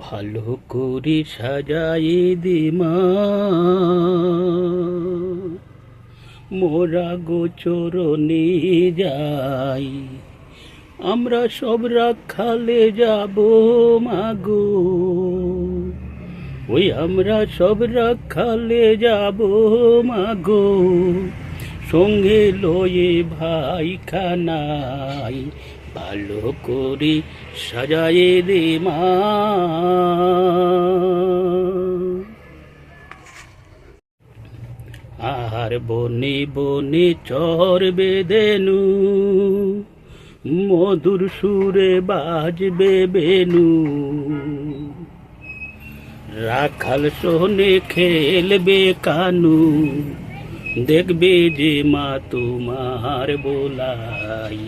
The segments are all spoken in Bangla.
ভালো করে সাজাই দে মা, মোরা গোচরণে যাই, আমরা সব রাখালে যাব মাগো, ওই আমরা সব রাখালে যাব মাগো, সঙ্গে লয়ে ভাই খানাই, ভালো করে সাজায়ে দে মা। আর বনে বনে চরবে দেনু, মধুর সুরে বাজবে বেনু, রাখাল শোনে খেলবে কানু, দেখবে যে মা তোমার বোলাই,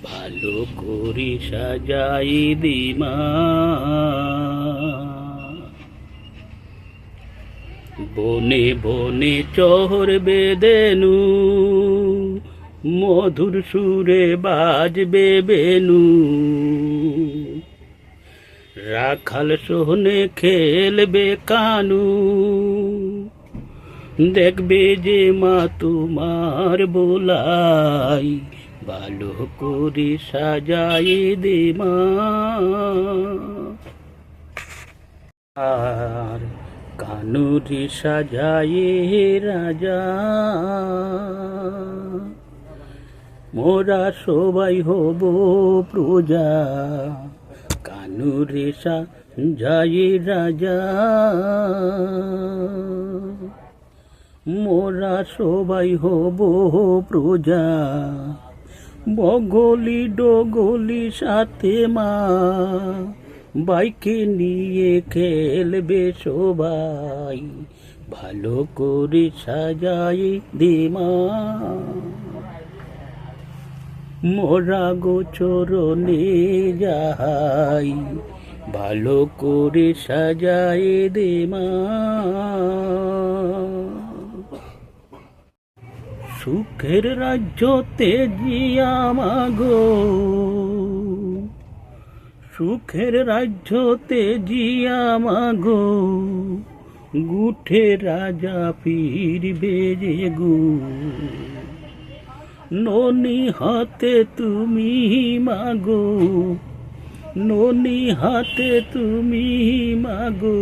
ভালো করে সাজাই দি মা। বনে বনে চরবে দেনু, মধুর সুরে বাজবে বেনু, রাখাল শোনে খেলবে কানু, দেখবে যে মা তোমার বোলাই, ভালো করে সাজাই দে মা। আর কানুরি সাজায়ে রাজা, মোরা সবাই হব প্রজা, কানুরে সাজায়ে রাজা, মোরা সবাই হব প্রজা, বগলি ডগলি সাথে মা, বাইকে নিয়ে খেলবে সবাই, ভালো করে সাজাই দে মা। মোরা গোচরণে যাই, ভালো করে সাজাই দে মা। সুখের রাজ্যতে জিয়া মাগো, সুখের রাজ্যতে জিয়া মাগো, গুঠে রাজা ফিরবে যে গো, ননি হাতে তুমি মাগো, ননি হাতে তুমি মাগো,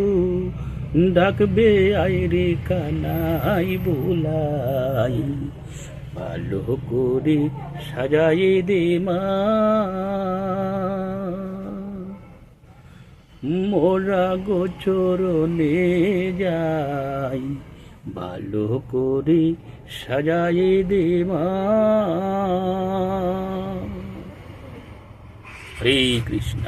ডাকবে আইরে কানাই বোলাই, ভালো করে সাজাই দে মা। মোরা গোচরণে যাই, ভালো করে সাজাই দে মা। হরে কৃষ্ণ।